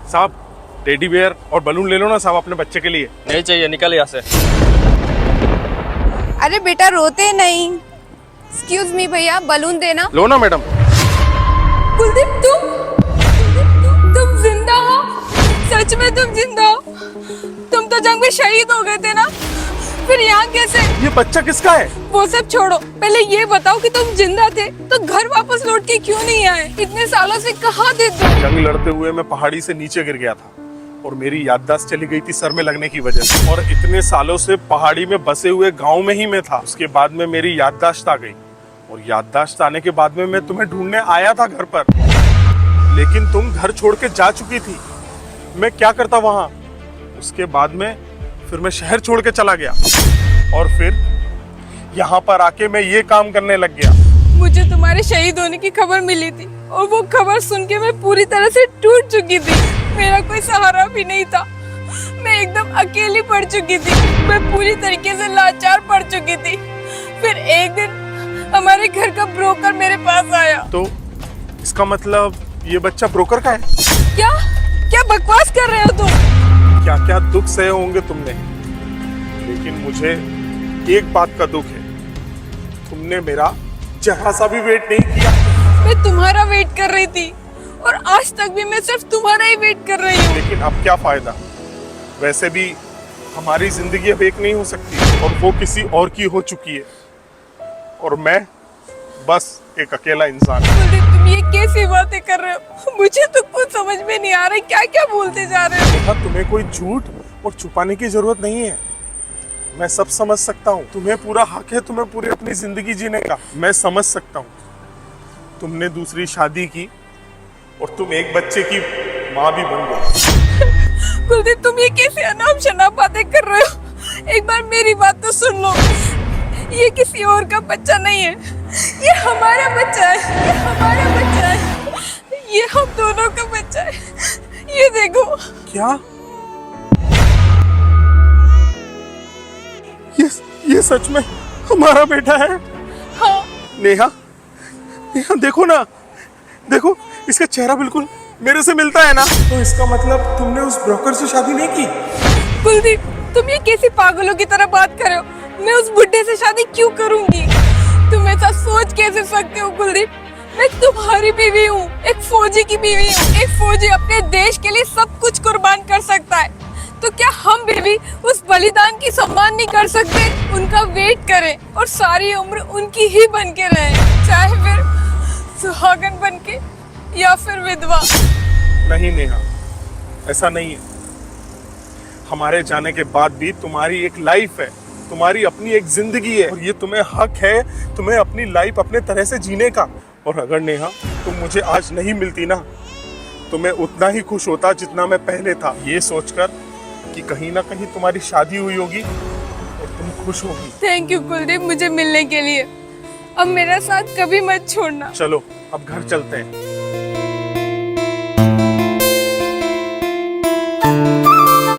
साहब teddy bear और balloon ले लो ना साहब अपने बच्चे के लिए। नहीं चाहिए, निकल यहाँ से। अरे बेटा रोते नहीं। एक्सक्यूज मी भैया, बलून देना। लो ना मैडम। कुलदीप तुम जिंदा हो? सच में तुम जिंदा हो? तुम तो जंग में शहीद हो गए थे ना, फिर यहाँ कैसे? ये बच्चा किसका है? वो सब छोड़ो, पहले ये बताओ कि तुम जिंदा थे तो घर वापस लौट के क्यों नहीं आए? इतने सालों से कहाँ थे तुम? जंग लड़ते हुए मैं पहाड़ी से नीचे गिर गया था और मेरी याददाश्त चली गई थी सर में लगने की वजह से, और इतने सालों से पहाड़ी में बसे हुए गांव में ही मैं था। उसके बाद में मेरी याददाश्त आ गई और याददाश्त आने के बाद में मैं तुम्हें ढूंढने आया था घर पर, लेकिन तुम घर छोड़ के जा चुकी थी। मैं क्या करता वहां? उसके बाद में फिर मैं शहर छोड़ के चला गया और फिर यहाँ पर आके मैं ये काम करने लग गया। मुझे तुम्हारे शहीद होने की खबर मिली थी और वो खबर सुन के मैं पूरी तरह से टूट चुकी थी। मेरा कोई सहारा भी नहीं था, मैं एकदम अकेली पड़ चुकी थी, मैं पूरी तरीके से लाचार पड़ चुकी थी। फिर एक दिन हमारे घर का ब्रोकर मेरे पास आया। तो इसका मतलब ये बच्चा ब्रोकर का है? क्या क्या बकवास कर रहे हो तुम? क्या क्या दुख सहे होंगे तुमने, लेकिन मुझे एक बात का दुख है, तुमने मेरा जरा सा भी वेट नहीं किया। मैं तुम्हारा वेट कर रही थी और आज तक भी मैं सिर्फ तुम्हारा ही वेट कर रही हूँ। लेकिन अब क्या फायदा, वैसे भी हमारी जिंदगी अब एक नहीं हो सकती और वो किसी और की हो चुकी है और मैं बस एक अकेला इंसान। कुलदीप तुम ये कैसी बातें कर रहे हो? मुझे तो कुछ समझ में नहीं आ रहा क्या क्या बोलते जा रहे हो। देखा, तुम्हें कोई झूठ और छुपाने की जरूरत नहीं है, मैं सब समझ सकता हूँ। तुम्हें पूरा हक है तुम्हें पूरी अपनी जिंदगी जीने का, मैं समझ सकता हूँ। तुमने दूसरी शादी की और तुम एक बच्चे की माँ भी बन गई। कुलदीप तुम ये कैसी अनाप शनाप बातें कर रहे हो? एक बार मेरी बात तो सुन लो, ये किसी और का बच्चा नहीं है, ये हमारा बच्चा है, ये हमारा बच्चा है, ये हम दोनों का बच्चा है। ये देखो। क्या ये सच में हमारा बेटा है? हाँ। नेहा, नेहा देखो ना, देखो इसका चेहरा बिल्कुल मेरे से मिलता है ना। तो इसका मतलब तुमने उस ब्रोकर से शादी नहीं की? कुलदीप तुम ये कैसी पागलों की तरह बात कर रहे हो? मैं उस बुड्ढे से शादी क्यों करूंगी? तुम ऐसा सोच कैसे सकते हो कुलदीप? मैं तुम्हारी बीवी हूँ, एक फौजी की बीवी हूँ। एक फौजी अपने देश के लिए सब कुछ कुर्बान कर सकता है, तो क्या हम बीवी उस बलिदान की सम्मान नहीं कर सकते? उनका वेट करें और सारी उम्र उनकी ही बन के रहें, चाहे फिर सुहागन बन के या फिर विधवा। नहीं नेहा, ऐसा नहीं है। हमारे जाने के बाद भी तुम्हारी एक लाइफ है, तुम्हारी अपनी एक जिंदगी है और ये तुम्हें हक है तुम्हें अपनी लाइफ अपने तरह से जीने का। और अगर नेहा तुम मुझे आज नहीं मिलती ना, तो मैं उतना ही खुश होता जितना मैं पहले था, ये सोचकर कि कहीं ना कहीं तुम्हारी शादी हुई होगी और तुम खुश होगी। थैंक यू कुलदीप मुझे मिलने के लिए। अब मेरा साथ कभी मत छोड़ना। चलो अब घर चलते हैं।